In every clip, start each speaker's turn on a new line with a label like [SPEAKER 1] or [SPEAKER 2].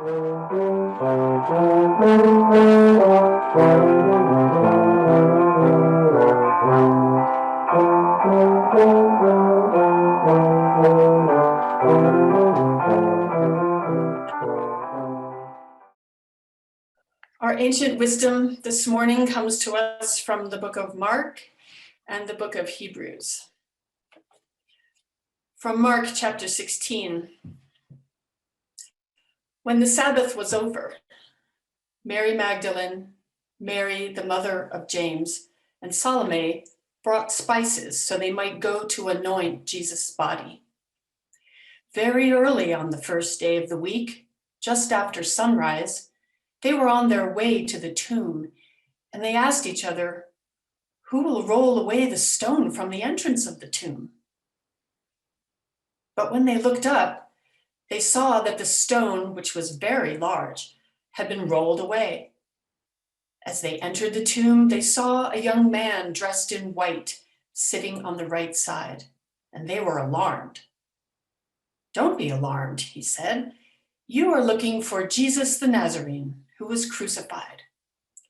[SPEAKER 1] Our ancient wisdom this morning comes to us from the book of Mark and the book of Hebrews. From Mark chapter 16. When the Sabbath was over, Mary Magdalene, Mary the mother of James, and Salome brought spices so they might go to anoint Jesus' body. Very early on the first day of the week, just after sunrise, they were on their way to the tomb, and they asked each other, "Who will roll away the stone from the entrance of the tomb?" But when they looked up, they saw that the stone, which was very large, had been rolled away. As they entered the tomb, they saw a young man dressed in white sitting on the right side, and they were alarmed. "Don't be alarmed," he said. "You are looking for Jesus the Nazarene, who was crucified.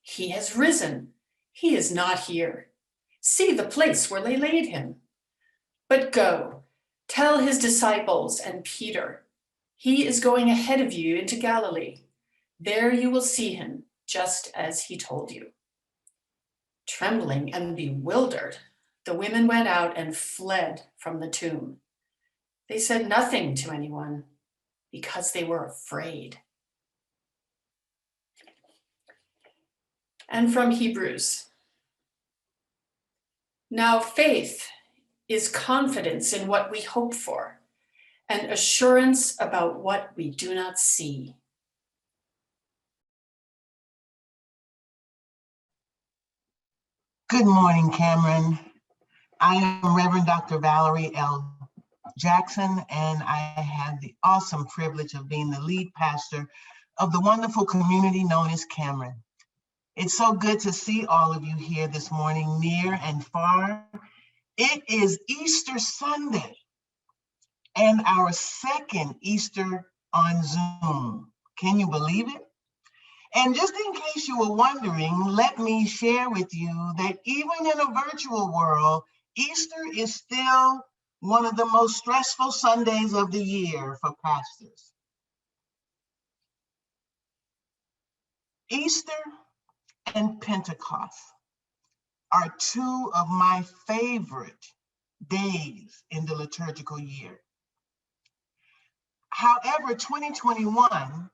[SPEAKER 1] He has risen. He is not here. See the place where they laid him. But go, tell his disciples and Peter, he is going ahead of you into Galilee. There you will see him, just as he told you." Trembling and bewildered, the women went out and fled from the tomb. They said nothing to anyone because they were afraid. And from Hebrews. Now faith is confidence in what we hope for and assurance about what we do not see.
[SPEAKER 2] Good morning, Cameron. I am Reverend Dr. Valerie L. Jackson, and I have the awesome privilege of being the lead pastor of the wonderful community known as Cameron. It's so good to see all of you here this morning, near and far. It is Easter Sunday and our second Easter on Zoom. Can you believe it? And just in case you were wondering, let me share with you that even in a virtual world, Easter is still one of the most stressful Sundays of the year for pastors. Easter and Pentecost are two of my favorite days in the liturgical year. However, 2021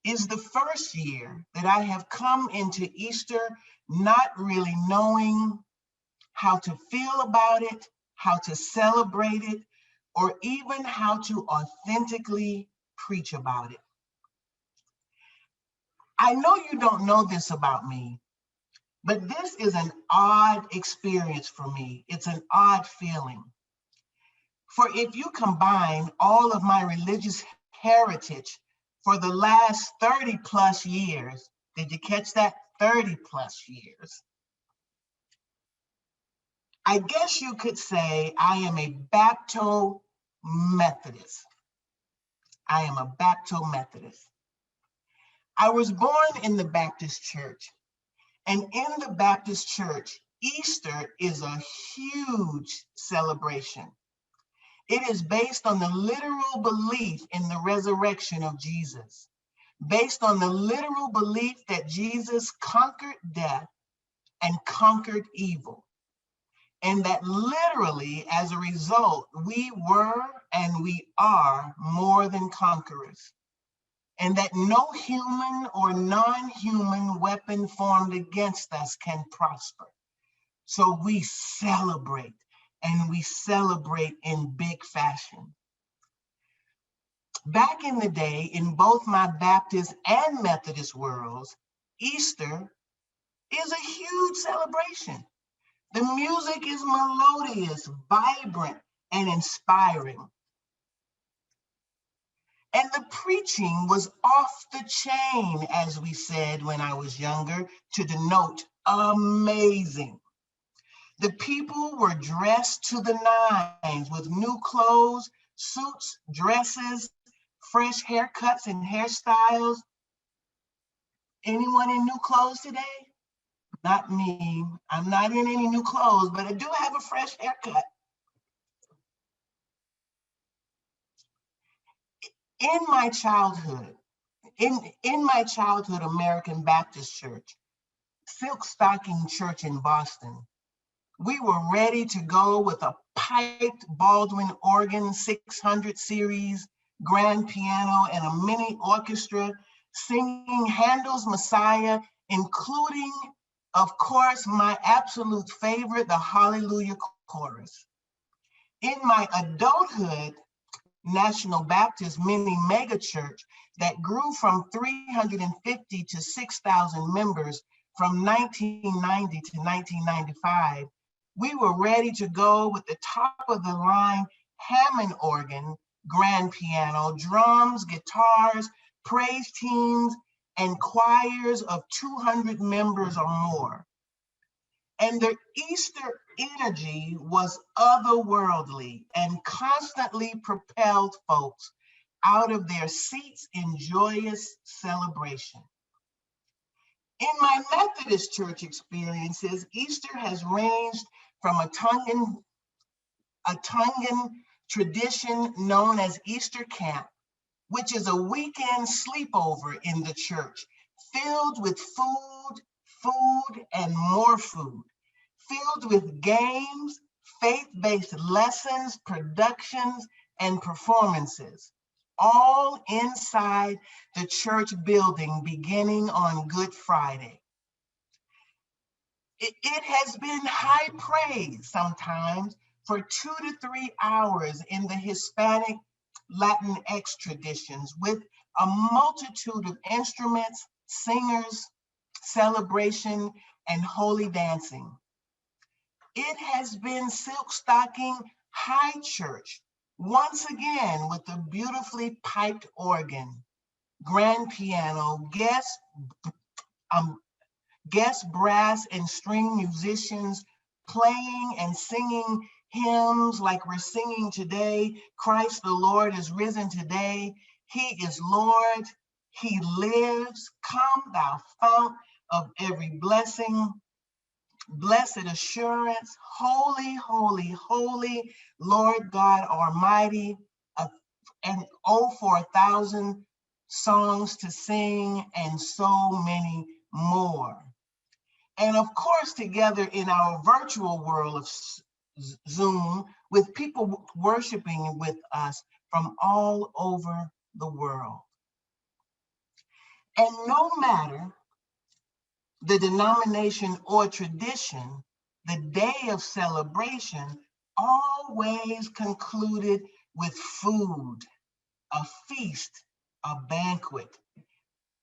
[SPEAKER 2] is the first year that I have come into Easter not really knowing how to feel about it, how to celebrate it, or even how to authentically preach about it. I know you don't know this about me, but this is an odd experience for me. It's an odd feeling. For if you combine all of my religious heritage for the last 30 plus years, did you catch that? 30 plus years. I guess you could say I am a Bapto-Methodist. I am a Bapto-Methodist. I was born in the Baptist church, and in the Baptist church, Easter is a huge celebration. It is based on the literal belief in the resurrection of Jesus, based on the literal belief that Jesus conquered death and conquered evil, and that literally, as a result, we were and we are more than conquerors, and that no human or non-human weapon formed against us can prosper. So we celebrate, and we celebrate in big fashion. Back in the day, in both my Baptist and Methodist worlds, Easter is a huge celebration. The music is melodious, vibrant, and inspiring. And the preaching was off the chain, as we said when I was younger, to denote amazing. The people were dressed to the nines with new clothes, suits, dresses, fresh haircuts and hairstyles. Anyone in new clothes today? Not me. I'm not in any new clothes, but I do have a fresh haircut. In my childhood, in my childhood American Baptist Church, Silk Stocking Church in Boston, we were ready to go with a piped Baldwin organ 600 series, grand piano, and a mini orchestra singing Handel's Messiah, including, of course, my absolute favorite, the Hallelujah Chorus. In my adulthood, National Baptist mini mega church that grew from 350 to 6,000 members from 1990 to 1995, we were ready to go with the top of the line Hammond organ, grand piano, drums, guitars, praise teams, and choirs of 200 members or more. And their Easter energy was otherworldly and constantly propelled folks out of their seats in joyous celebration. In my Methodist church experiences, Easter has ranged from a Tongan tradition known as Easter camp, which is a weekend sleepover in the church, filled with food, and more food, filled with games, faith-based lessons, productions, and performances, all inside the church building beginning on Good Friday. It has been high praise sometimes for 2 to 3 hours in the Hispanic Latinx traditions with a multitude of instruments, singers, celebration, and holy dancing. It has been Silk Stocking High Church, once again with a beautifully piped organ, grand piano, guest brass and string musicians playing and singing hymns like we're singing today. Christ the Lord is risen today. He is Lord. He lives. Come thou fount of every blessing. Blessed assurance, holy, holy, holy, Lord God Almighty, and oh, for 1,000 songs to sing, and so many more. And of course, together in our virtual world of Zoom, with people worshiping with us from all over the world. And no matter the denomination or tradition, the day of celebration always concluded with food, a feast, a banquet,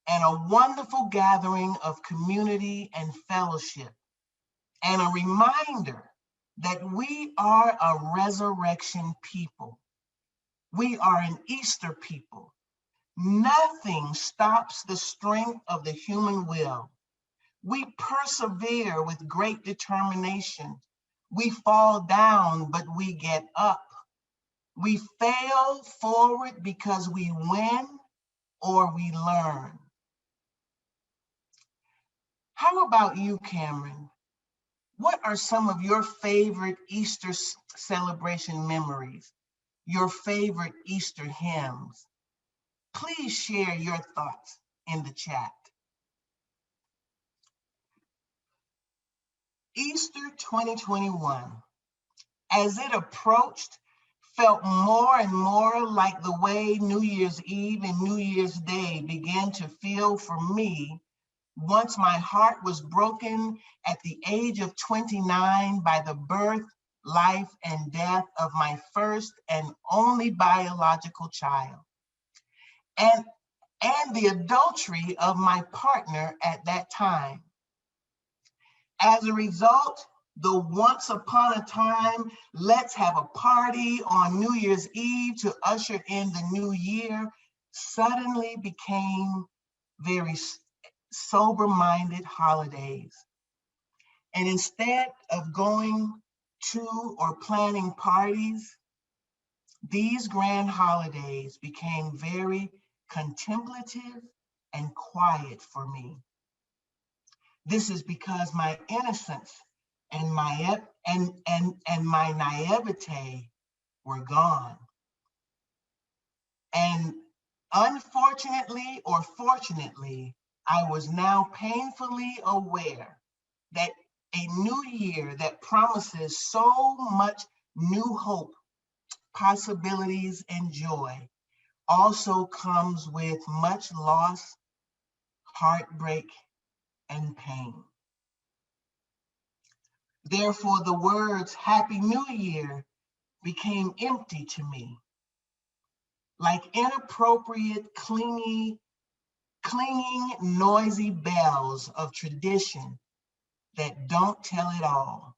[SPEAKER 2] and a wonderful gathering of community and fellowship, and a reminder that we are a resurrection people. We are an Easter people. Nothing stops the strength of the human will. We persevere with great determination. We fall down, but we get up. We fail forward because we win or we learn. How about you, Cameron? What are some of your favorite Easter celebration memories? Your favorite Easter hymns? Please share your thoughts in the chat. Easter 2021, as it approached, felt more and more like the way New Year's Eve and New Year's Day began to feel for me once my heart was broken at the age of 29 by the birth, life, and death of my first and only biological child, and the adultery of my partner at that time. As a result, the once upon a time, let's have a party on New Year's Eve to usher in the new year suddenly became very sober-minded holidays. And instead of going to or planning parties, these grand holidays became very contemplative and quiet for me. This is because my innocence and my naivete were gone. And unfortunately or fortunately, I was now painfully aware that a new year that promises so much new hope, possibilities, and joy also comes with much loss, heartbreak, and pain. Therefore, the words Happy New Year became empty to me, like inappropriate, clinging, noisy bells of tradition that don't tell it all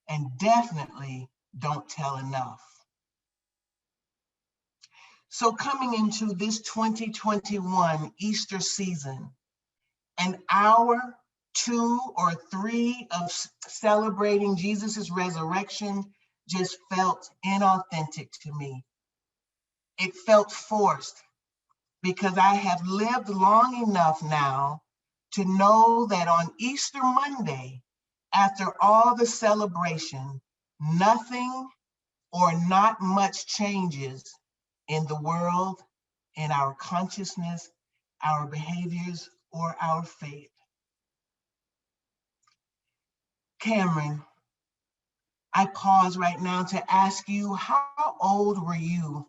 [SPEAKER 2] and definitely don't tell enough. So coming into this 2021 Easter season, an hour, 2 or 3 of celebrating Jesus's resurrection just felt inauthentic to me. It felt forced because I have lived long enough now to know that on Easter Monday, after all the celebration, nothing or not much changes in the world, in our consciousness, our behaviors, or our faith. Cameron, I pause right now to ask you, how old were you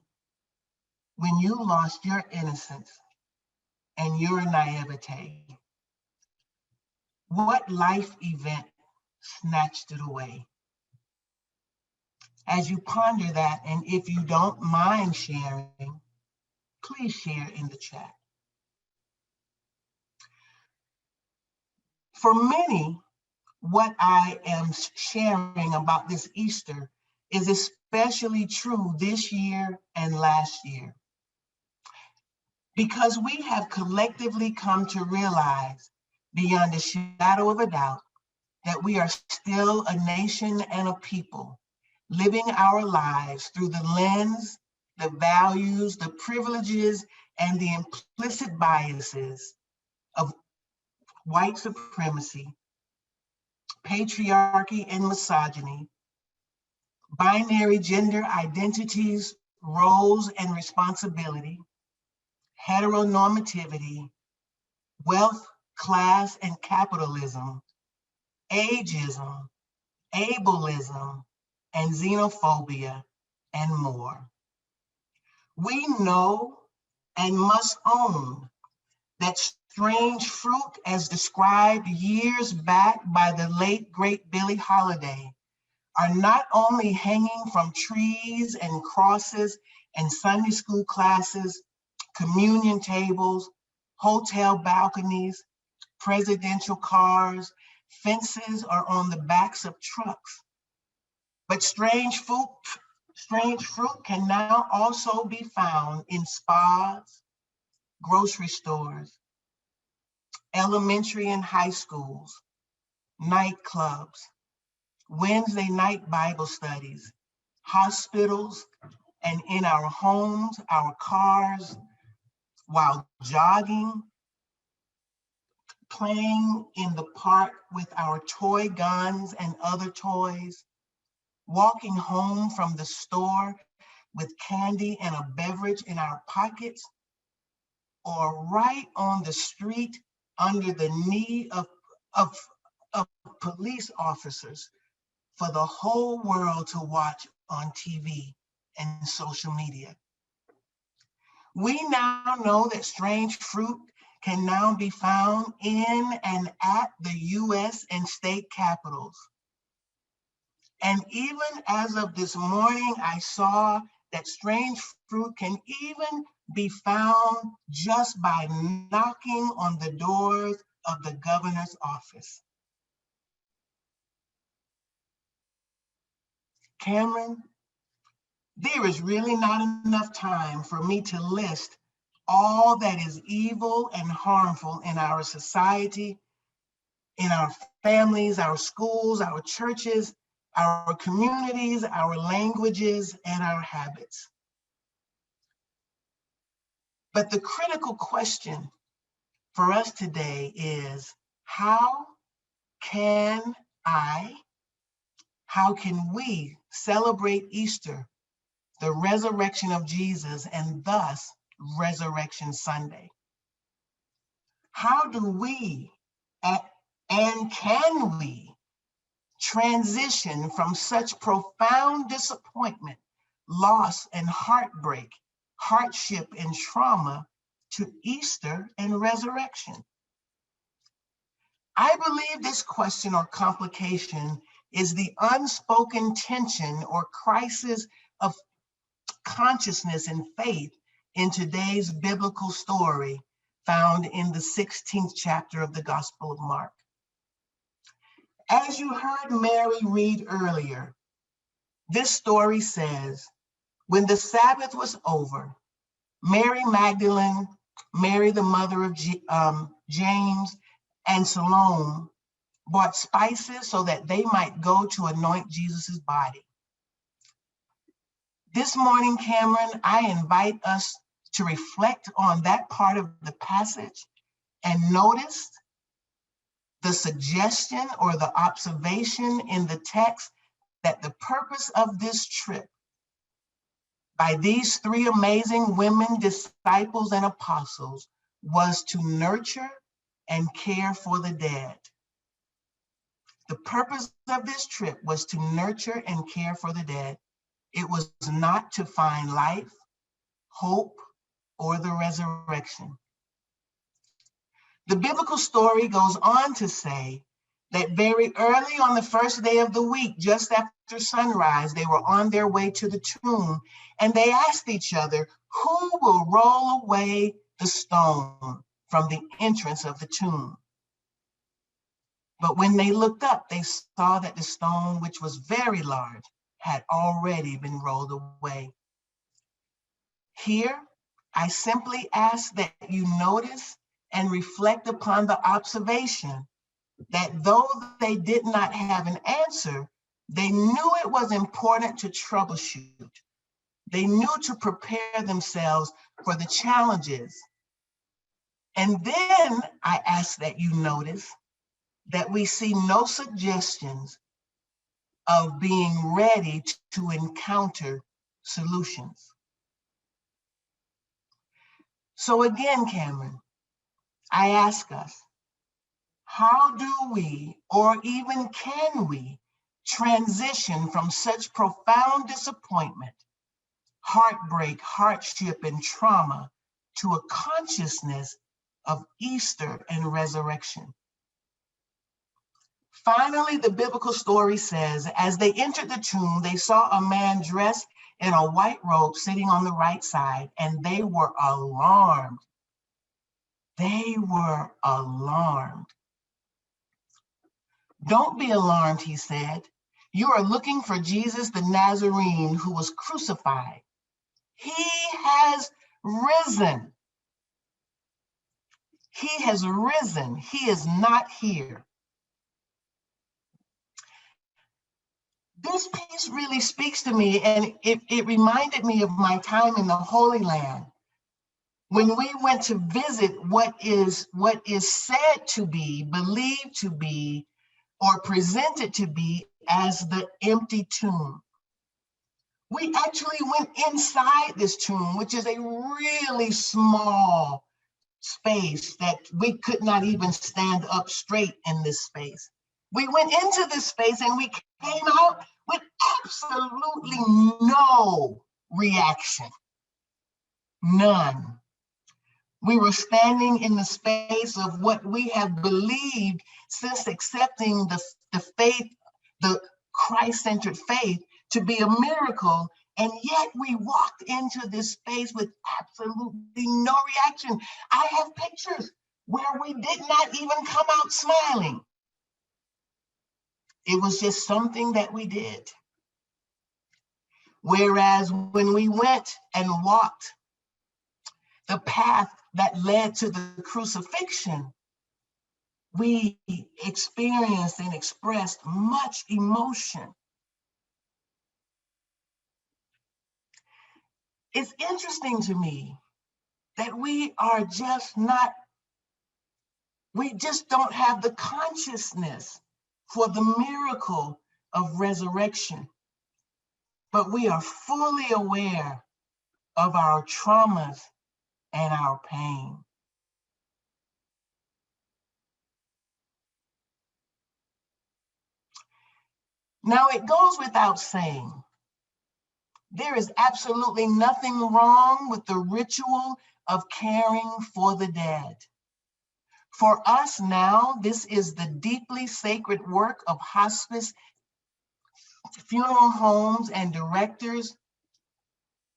[SPEAKER 2] when you lost your innocence and your naivete? What life event snatched it away? As you ponder that, and if you don't mind sharing, please share in the chat. For many, what I am sharing about this Easter is especially true this year and last year, because we have collectively come to realize beyond a shadow of a doubt that we are still a nation and a people living our lives through the lens, the values, the privileges, and the implicit biases of white supremacy, patriarchy and misogyny, binary gender identities, roles and responsibility, heteronormativity, wealth, class and capitalism, ageism, ableism, and xenophobia, and more. We know and must own that strange fruit, as described years back by the late, great Billie Holiday, are not only hanging from trees and crosses and Sunday school classes, communion tables, hotel balconies, presidential cars, fences, or on the backs of trucks. But strange fruit can now also be found in spas, grocery stores, elementary and high schools, nightclubs, Wednesday night Bible studies, hospitals, and in our homes, our cars, while jogging, playing in the park with our toy guns and other toys, walking home from the store with candy and a beverage in our pockets, or right on the street under the knee of police officers for the whole world to watch on TV and social media. We now know that strange fruit can now be found in and at the US and state capitals. And even as of this morning, I saw that strange fruit can even be found just by knocking on the doors of the governor's office. Cameron, there is really not enough time for me to list all that is evil and harmful in our society, in our families, our schools, our churches, our communities, our languages, and our habits. But the critical question for us today is, how can how can we celebrate Easter, the resurrection of Jesus, and thus Resurrection Sunday? How do we and can we transition from such profound disappointment, loss, and heartbreak, hardship, and trauma to Easter and resurrection? I believe this question or complication is the unspoken tension or crisis of consciousness and faith in today's biblical story found in the 16th chapter of the Gospel of Mark. As you heard Mary read earlier, this story says, when the Sabbath was over, Mary Magdalene, Mary the mother of James, and Salome bought spices so that they might go to anoint Jesus's body. This morning, Cameron, I invite us to reflect on that part of the passage and notice the suggestion or the observation in the text that the purpose of this trip by these three amazing women, disciples and apostles, was to nurture and care for the dead. The purpose of this trip was to nurture and care for the dead. It was not to find life, hope, or the resurrection. The biblical story goes on to say that very early on the first day of the week, just after sunrise, they were on their way to the tomb, and they asked each other, who will roll away the stone from the entrance of the tomb? But when they looked up, they saw that the stone, which was very large, had already been rolled away. Here, I simply ask that you notice and reflect upon the observation that though they did not have an answer, they knew it was important to troubleshoot. They knew to prepare themselves for the challenges. And then I ask that you notice that we see no suggestions of being ready to encounter solutions. So again, Cameron, I ask us, how do we, or even can we, transition from such profound disappointment, heartbreak, hardship, and trauma to a consciousness of Easter and resurrection? Finally, the biblical story says, as they entered the tomb, they saw a man dressed in a white robe sitting on the right side, and they were alarmed. They were alarmed. Don't be alarmed, he said. You are looking for Jesus the Nazarene who was crucified. He has risen. He has risen. He is not here. This piece really speaks to me, and it reminded me of my time in the Holy Land when we went to visit what is said to be, believed to be, or presented to be as the empty tomb. We actually went inside this tomb, which is a really small space that we could not even stand up straight in this space. We went into this space and we came out with absolutely no reaction, none. We were standing in the space of what we have believed since accepting the faith, the Christ-centered faith, to be a miracle, and yet we walked into this space with absolutely no reaction. I have pictures where we did not even come out smiling. It was just something that we did. Whereas when we went and walked the path that led to the crucifixion, we experienced and expressed much emotion, It's interesting to me that we are just not, we just don't have the consciousness for the miracle of resurrection, but we are fully aware of our traumas and our pain. Now, it goes without saying, there is absolutely nothing wrong with the ritual of caring for the dead. For us now, this is the deeply sacred work of hospice, funeral homes, and directors,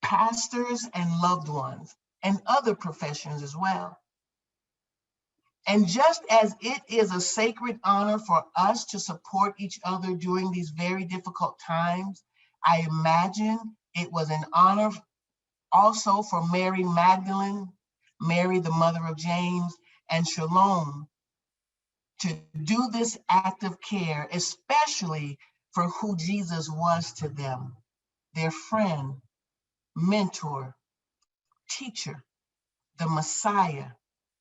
[SPEAKER 2] pastors, and loved ones, and other professions as well. And just as it is a sacred honor for us to support each other during these very difficult times, I imagine it was an honor also for Mary Magdalene, Mary, the mother of James, and Shalom to do this act of care, especially for who Jesus was to them, their friend, mentor, teacher, the Messiah,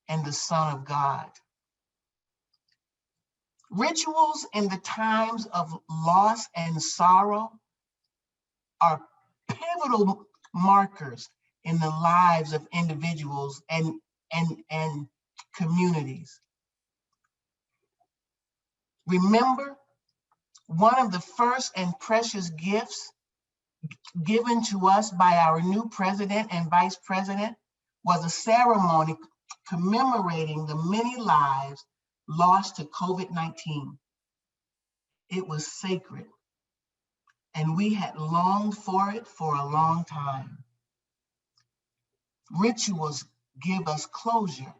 [SPEAKER 2] and the Son of God. Rituals in the times of loss and sorrow are pivotal markers in the lives of individuals and communities. Remember, one of the first and precious gifts given to us by our new president and vice president was a ceremony commemorating the many lives lost to COVID-19. It was sacred, and we had longed for it for a long time. Rituals give us closure,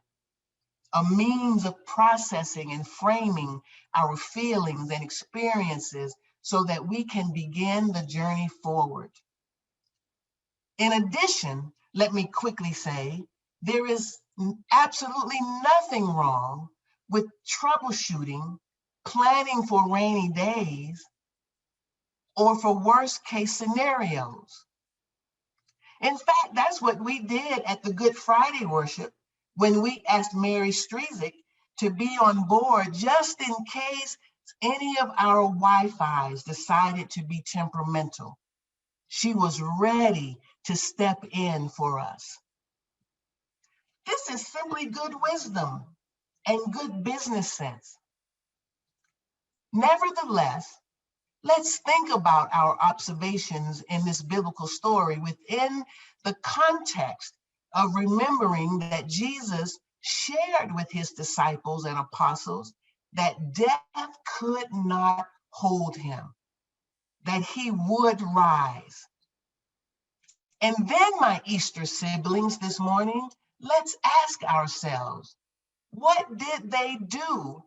[SPEAKER 2] a means of processing and framing our feelings and experiences so that we can begin the journey forward. In addition, let me quickly say, there is absolutely nothing wrong with troubleshooting, planning for rainy days, or for worst case scenarios. In fact, that's what we did at the Good Friday worship when we asked Mary Strezik to be on board just in case any of our Wi-Fi's decided to be temperamental. She was ready to step in for us. This is simply good wisdom and good business sense. Nevertheless, let's think about our observations in this biblical story within the context of remembering that Jesus shared with his disciples and apostles that death could not hold him, that he would rise. And then, my Easter siblings, this morning, let's ask ourselves, what did they do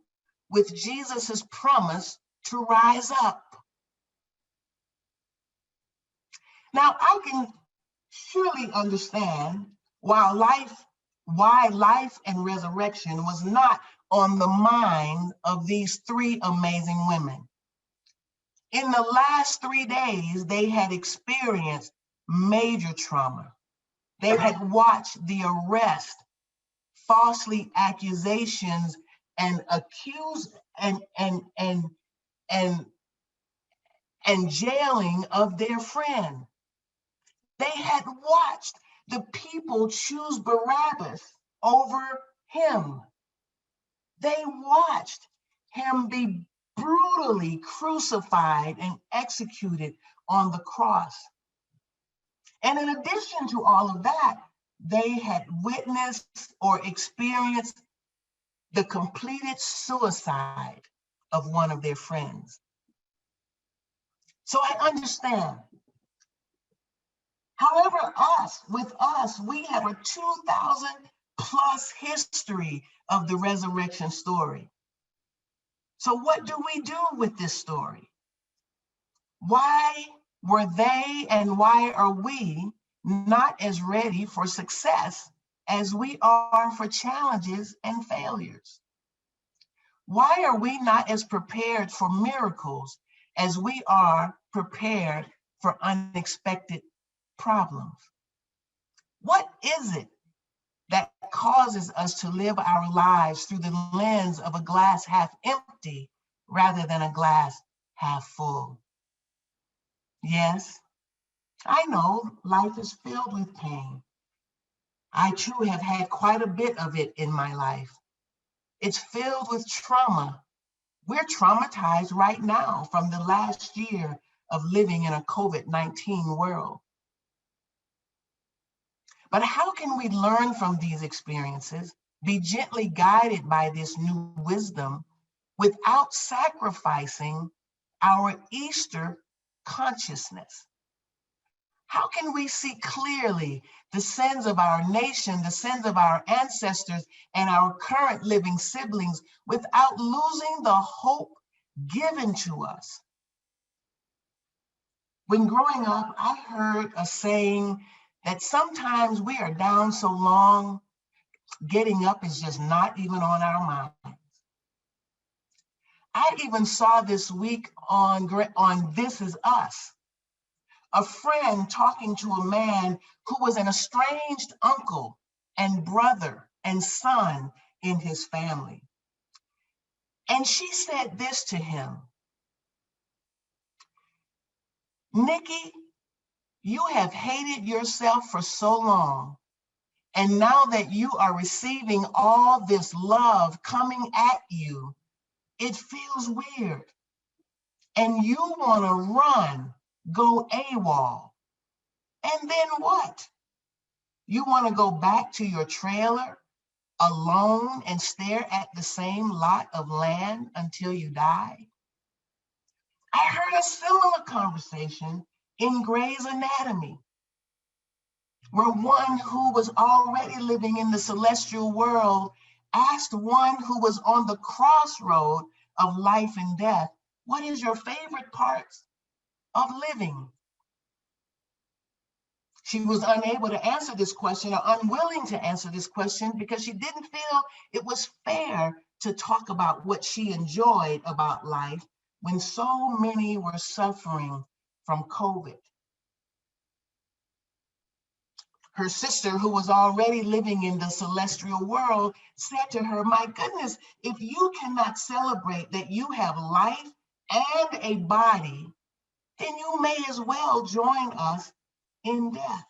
[SPEAKER 2] with Jesus's promise to rise up? Now, I can surely understand why life and resurrection was not on the mind of these three amazing women. In the last 3 days, they had experienced major trauma. They had watched the arrest, falsely accusations, and jailing of their friend. They had watched the people choose Barabbas over him. They watched him be brutally crucified and executed on the cross. And in addition to all of that, they had witnessed or experienced the completed suicide of one of their friends. So I understand. However, with us, we have a 2,000 plus history of the resurrection story. So what do we do with this story? Why were they and why are we not as ready for success as we are for challenges and failures? Why are we not as prepared for miracles as we are prepared for unexpected problems? What is it that causes us to live our lives through the lens of a glass half empty rather than a glass half full? Yes, I know life is filled with pain. I too have had quite a bit of it in my life. It's filled with trauma. We're traumatized right now from the last year of living in a COVID-19 world. But how can we learn from these experiences, be gently guided by this new wisdom without sacrificing our Easter consciousness? How can we see clearly the sins of our nation, the sins of our ancestors, and our current living siblings without losing the hope given to us? When growing up, I heard a saying that sometimes we are down so long, getting up is just not even on our mind. I even saw this week on This Is Us, a friend talking to a man who was an estranged uncle and brother and son in his family. And she said this to him: Nikki, you have hated yourself for so long. And now that you are receiving all this love coming at you, it feels weird. And you want to run, go AWOL. And then what? You want to go back to your trailer alone and stare at the same lot of land until you die? I heard a similar conversation in Grey's Anatomy, where one who was already living in the celestial world asked one who was on the crossroad of life and death, what is your favorite parts of living? She was unable to answer this question, or unwilling to answer this question, because she didn't feel it was fair to talk about what she enjoyed about life when so many were suffering from COVID. Her sister, who was already living in the celestial world, said to her, my goodness, if you cannot celebrate that you have life and a body, then you may as well join us in death.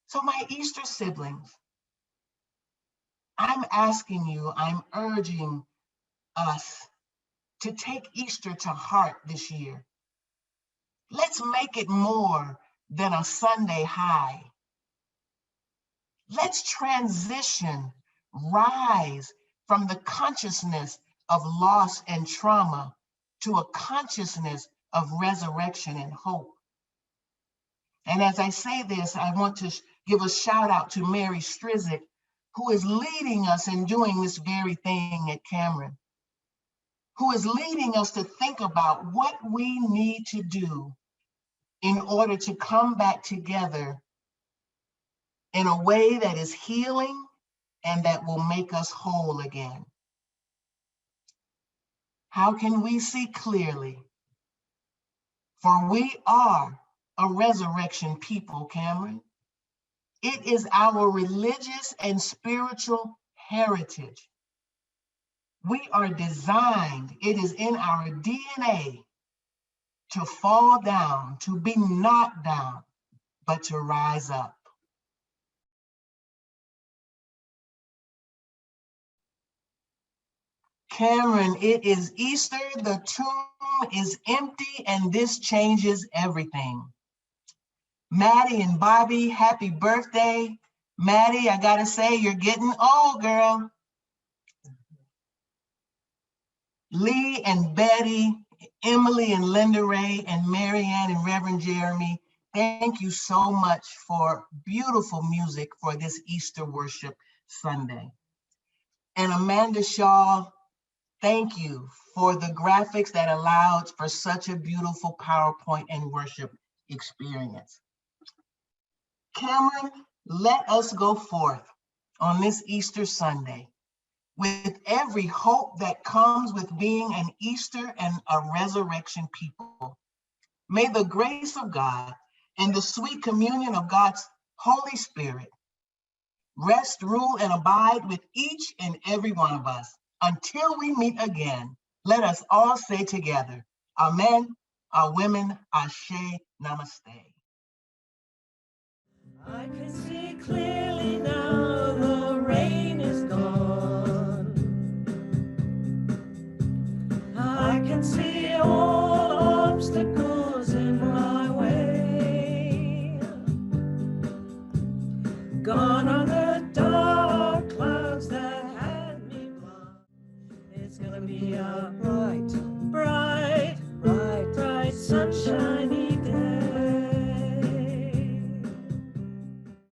[SPEAKER 2] So my Easter siblings, I'm asking you, I'm urging us to take Easter to heart this year. Let's make it more than a Sunday high. Let's transition, rise from the consciousness of loss and trauma to a consciousness of resurrection and hope. And as I say this, I want to give a shout out to Mary Strizik, who is leading us in doing this very thing at Cameron, who is leading us to think about what we need to do in order to come back together in a way that is healing and that will make us whole again. How can we see clearly? For we are a resurrection people, Cameron. It is our religious and spiritual heritage. We are designed, it is in our DNA to fall down, to be knocked down, but to rise up. Cameron, it is Easter, the tomb is empty, and this changes everything. Maddie and Bobby, happy birthday. Maddie, I gotta say, you're getting old, girl. Lee and Betty, Emily and Linda Ray, and Marianne and Reverend Jeremy, thank you so much for beautiful music for this Easter worship Sunday. And Amanda Shaw, thank you for the graphics that allowed for such a beautiful PowerPoint and worship experience. Cameron, let us go forth on this Easter Sunday with every hope that comes with being an Easter and a resurrection people. May the grace of God and the sweet communion of God's Holy Spirit rest, rule, and abide with each and every one of us until we meet again. Let us all say together, Amen, our women, Ashe, Namaste.
[SPEAKER 3] I can see clearly now, the rain is gone. I can see all obstacles in my way. Gone are the dark clouds that had me blind. It's gonna be a